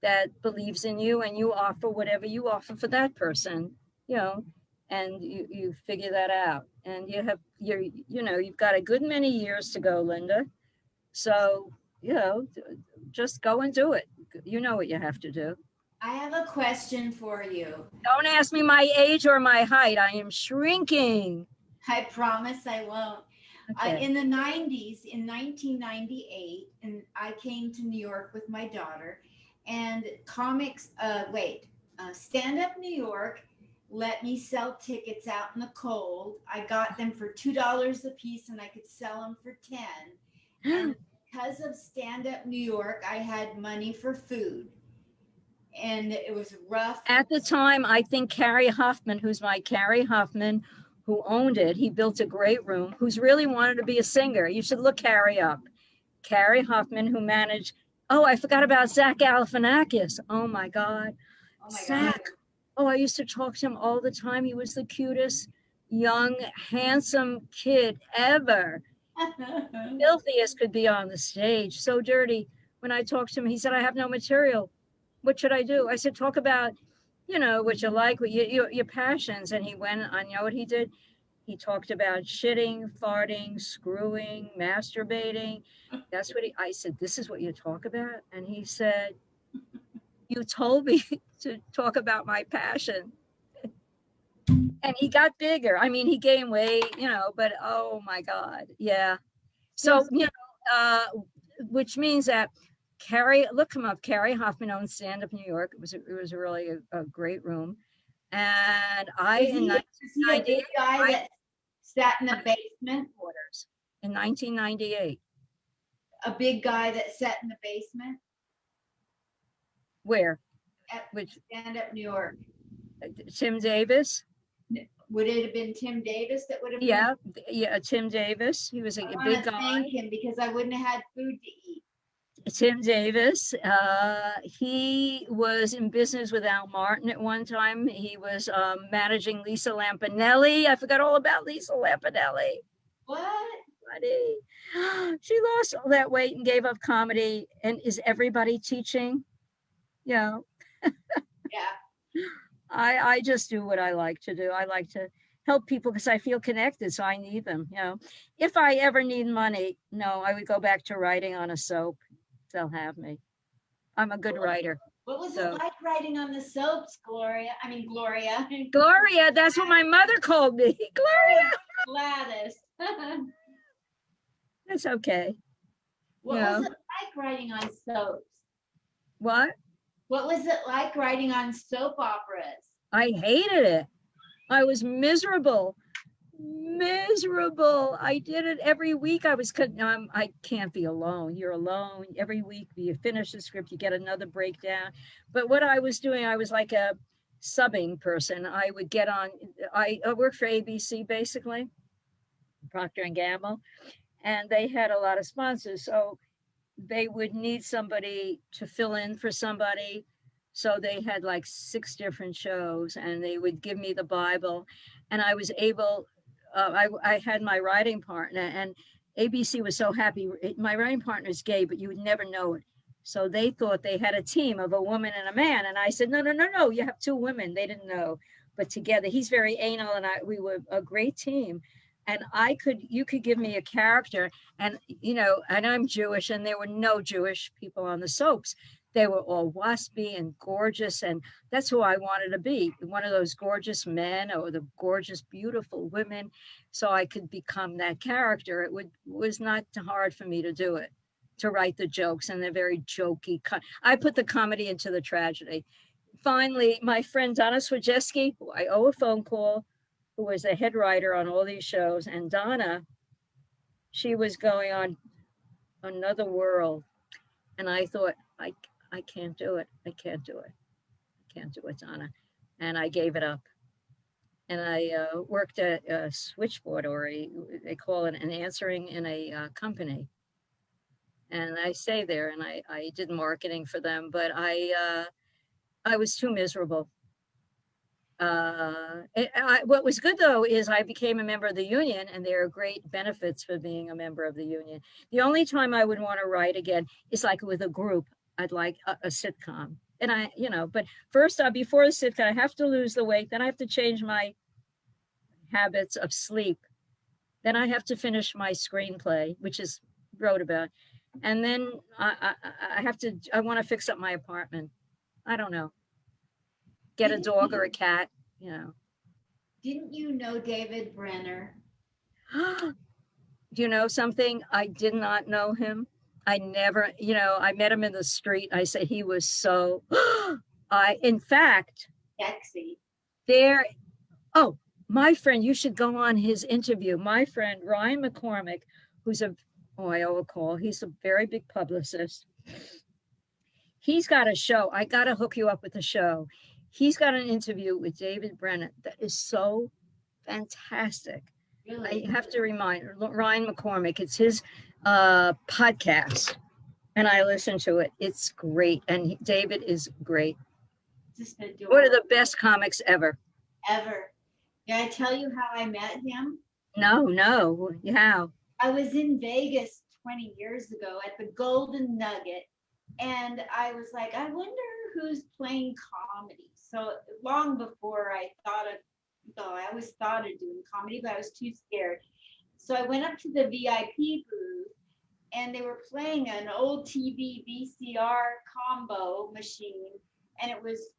that believes in you, and you offer whatever you offer for that person, you know, and you figure that out. And you've got a good many years to go, Linda. So, just go and do it. You know what you have to do. I have a question for you. Don't ask me my age or my height. I am shrinking. I promise I won't. Okay. In the 90s, in 1998, and I came to New York with my daughter, and Stand Up New York let me sell tickets out in the cold. I got them for $2 a piece, and I could sell them for 10. And because of Stand Up New York, I had money for food. And it was rough. At the time, I think Carrie Hoffman, who owned it, he built a great room, who's really wanted to be a singer. You should look Carrie up. Carrie Hoffman, who managed, I forgot about Zach Galifianakis. Oh my God. Oh my Zach. God. Oh, I used to talk to him all the time. He was the cutest, young, handsome kid ever. Filthiest could be on the stage. So dirty. When I talked to him, he said, I have no material. What should I do? I said, talk about, what you like, what your passions. And he went, I know what he did. He talked about shitting, farting, screwing, masturbating. That's what I said, this is what you talk about? And he said, you told me to talk about my passion. And he got bigger. I mean, he gained weight, but oh my God. Yeah. So, which means that look him up. Carrie Hoffman owned Stand Up New York. It was really a great room. And Is he a big guy that sat in the basement? Quarters in 1998. A big guy that sat in the basement? Where? At Which Stand Up New York. Tim Davis? Would it have been Tim Davis that would have Yeah, Tim Davis. He was a big guy. Thank him because I wouldn't have had food to eat. Tim Davis. He was in business with Al Martin at one time. He was managing Lisa Lampanelli. I forgot all about Lisa Lampanelli. What? Buddy. She lost all that weight and gave up comedy. And is everybody teaching? Yeah. I just do what I like to do. I like to help people because I feel connected, so I need them. If I ever need money, no, I would go back to writing on a soap. They'll have me. I'm a good writer. What was it like writing on the soaps, Gloria? Gloria, that's what my mother called me. Gloria. Gladys. That's okay. What was it like writing on soaps? What? What was it like writing on soap operas? I hated it. I was miserable. I did it every week. I can't be alone. You're alone. Every week you finish the script, you get another breakdown. But what I was doing, I was like a subbing person. I would get on, I worked for ABC basically, Procter and Gamble, and they had a lot of sponsors. So they would need somebody to fill in for somebody. So they had like 6 different shows, and they would give me the Bible, and I was able, I had my writing partner, and ABC was so happy. My writing partner is gay, but you would never know it. So they thought they had a team of a woman and a man. And I said, no, you have 2 women. They didn't know, but together, he's very anal, and we were a great team. And you could give me a character, and, and I'm Jewish, and there were no Jewish people on the soaps. They were all waspy and gorgeous, and that's who I wanted to be, one of those gorgeous men or the gorgeous, beautiful women, so I could become that character. It was not hard for me to do it. to write the jokes, and they're very jokey. I put the comedy into the tragedy. Finally, my friend Donna Swajewski, who I owe a phone call, who was the head writer on all these shows, and Donna, she was going on Another World, and I thought, I can't do it. I can't do it. I can't do it, Donna. And I gave it up. And I worked at a switchboard, or they call it an answering in a company. And I stayed there, and I did marketing for them, but I was too miserable. What was good though is I became a member of the union, and there are great benefits for being a member of the union. The only time I would want to write again is like with a group. I'd like a sitcom, and but first, before the sitcom, I have to lose the weight. Then I have to change my habits of sleep. Then I have to finish my screenplay, which is wrote about, and then I want to fix up my apartment. I don't know. Get a dog or a cat, Didn't you know David Brenner? Do you know something? I did not know him. I never, I met him in the street. I said he was so, in fact, Sexy. My friend, you should go on his interview. My friend, Ryan McCormick, who's I owe a call. He's a very big publicist. He's got a show. I got to hook you up with the show. He's got an interview with David Brenner that is so fantastic. Really? I have to remind Ryan McCormick, it's his podcast, and I listen to it. It's great. And David is great. Just adorable. One of the best comics ever. Ever. Can I tell you how I met him? No. How? I was in Vegas 20 years ago at the Golden Nugget, and I was like, I wonder who's playing comedy. So long before I always thought of doing comedy, but I was too scared. So I went up to the VIP booth, and they were playing an old TV VCR combo machine, and it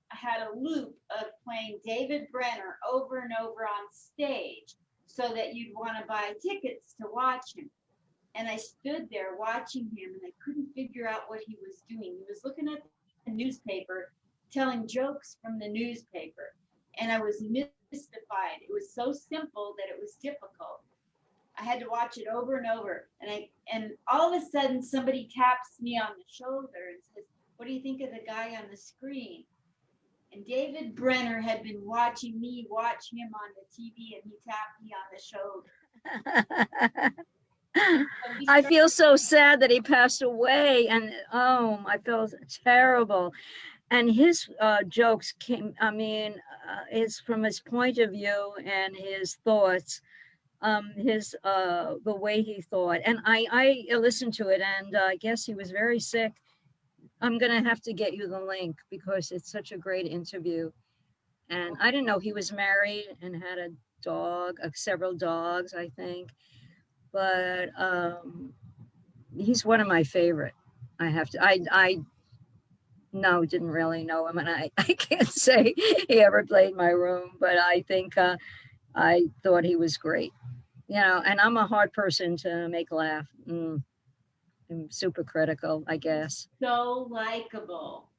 had a loop of playing David Brenner over and over on stage, so that you'd want to buy tickets to watch him. And I stood there watching him, and I couldn't figure out what he was doing. He was looking at the newspaper, telling jokes from the newspaper, and I was mystified. It was so simple that it was difficult. I had to watch it over and over, and all of a sudden somebody taps me on the shoulder and says, "What do you think of the guy on the screen?" And David Brenner had been watching me watch him on the TV, and he tapped me on the shoulder. I feel so sad that he passed away, and I feel terrible. And his jokes came, it's from his point of view and his thoughts, the way he thought. And I listened to it, and I guess he was very sick. I'm going to have to get you the link because it's such a great interview. And I didn't know he was married and had a dog, several dogs, I think. But he's one of my favorite. I have to, didn't really know him, and I can't say he ever played my room, but I think I thought he was great, and I'm a hard person to make laugh. I'm super critical, I guess. So likable.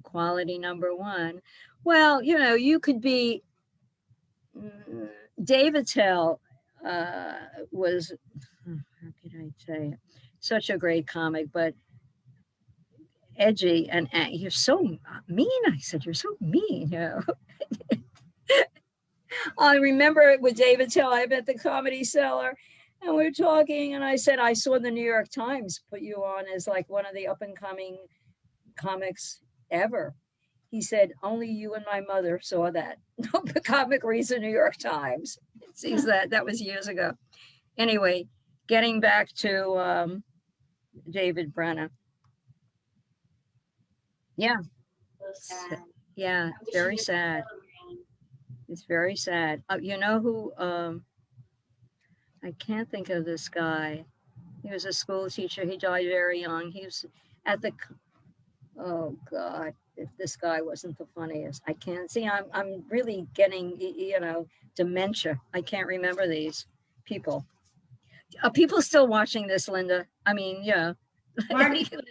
Quality number one. Well, you could be Dave Attell was, how can I say it? Such a great comic, but edgy, and you're so mean. I said, "You're so mean." I remember with David Tell, I'm at the Comedy Cellar, and we're talking, and I said, "I saw the New York Times put you on as like one of the up and coming comics ever." He said, "Only you and my mother saw that. No comic reads the New York Times." It seems that was years ago. Anyway, getting back to David Brenner. Yeah. So sad. Yeah, it's very sad. It's very sad. You know who? I can't think of this guy. He was a school teacher. He died very young. He was at the. Oh God! If this guy wasn't the funniest, I can't see. I'm really getting dementia. I can't remember these people. Are people still watching this, Linda? I mean, yeah. Marty Fiddleman,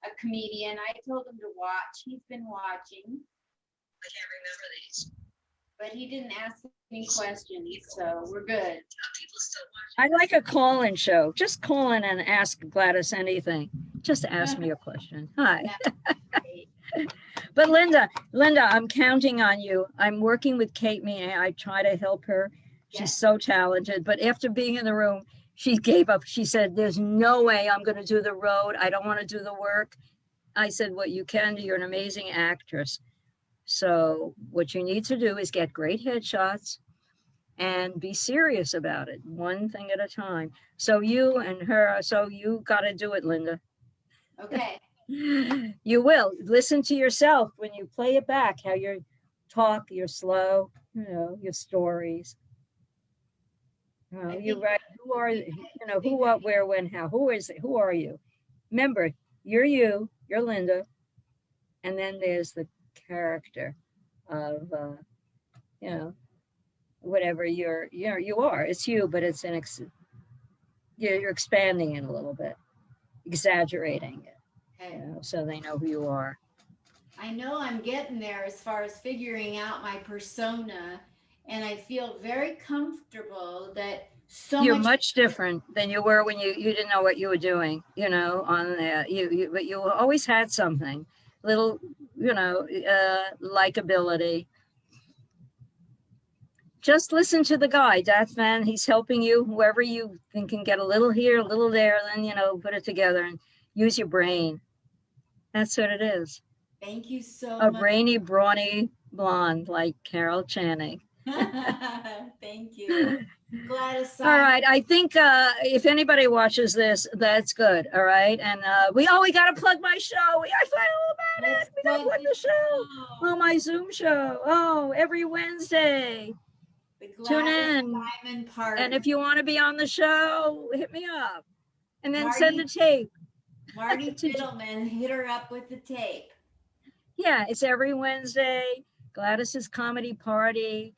a comedian, I told him to watch. He's been watching. I can't remember these. But he didn't ask any questions, so we're good. People still watching. I like a call-in show. Just call in and ask Gladys anything. Just ask me a question. Hi. But Linda, I'm counting on you. I'm working with Kate Meany. I try to help her. She's Yes. so talented. But after being in the room, she gave up. She said, there's no way I'm going to do the road. I don't want to do the work. I said, what you can do, you're an amazing actress. So what you need to do is get great headshots and be serious about it, one thing at a time. So you and her, so you got to do it, Linda. Okay. You will listen to yourself when you play it back, how you talk, you're slow, you know, your stories. You write, who are, you know, who, what, where, when, how, who is it? Who are you? Remember, you're Linda. And then there's the character of, you know, whatever you are. It's you, but it's you're expanding it a little bit, exaggerating it, Okay. you know, so they know who you are. I know I'm getting there as far as figuring out my persona, and I feel very comfortable that You're much different than you were when you didn't know what you were doing, you know, on there. But you always had something, little, you know, likability. Just listen to the guy, Death Man. He's helping you, whoever you think can get a little here, a little there, then, you know, put it together and use your brain. That's what it is. Thank you so A much. brainy, brawny blonde like Carol Channing. Thank you. Gladys. All right. I think if anybody watches this, that's good. All right. And we got to plug my show. I find all about it. We got to plug the show. Oh, my Zoom show. Oh, every Wednesday. The Tune in. Diamond Party. And if you want to be on the show, hit me up. And then Marty, send a tape. Marty Fiddleman, hit her up with the tape. Yeah, it's every Wednesday. Gladys's Comedy Party.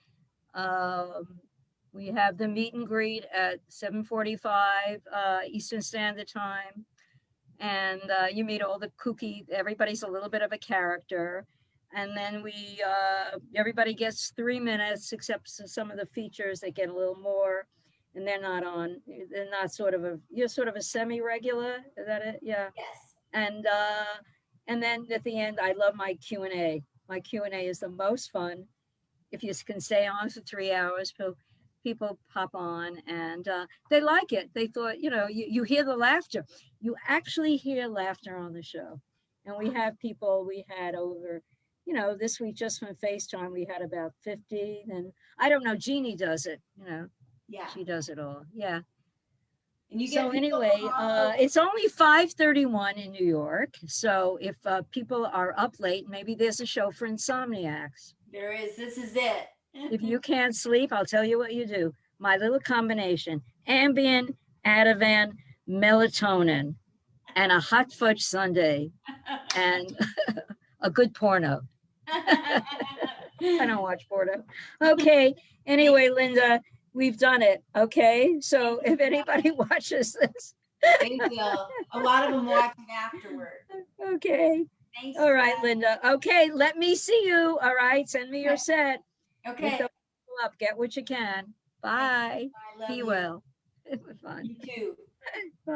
We have the meet and greet at 7:45 Eastern Standard Time. And you meet all the kooky, everybody's a little bit of a character. And then everybody gets 3 minutes, except some of the features, they get a little more. And they're not you're sort of a semi-regular, is that it? Yeah. Yes. And then at the end, I love my Q&A. My Q&A is the most fun. If you can stay on for 3 hours, people pop on and they like it. They thought, you know, you hear the laughter. You actually hear laughter on the show. And we have people, we had over, you know, this week just from FaceTime, we had about 50. And I don't know, Jeannie does it, you know. Yeah. She does it all. Yeah. And you So anyway, it's only 5:31 in New York. So if people are up late, maybe there's a show for insomniacs. There is. This is it. If you can't sleep, I'll tell you what you do. My little combination: Ambien, Ativan, melatonin, and a hot fudge sundae, and a good porno. I don't watch porno. Okay. Anyway, Linda, we've done it. Okay. So if anybody watches this. They will. A lot of them watch it afterward. Okay. Thanks. All right, Linda. Okay. Let me see you. All right. Send me your set. Okay. Get what you can. Bye. I love Be you. well. It was fun. You too. Bye.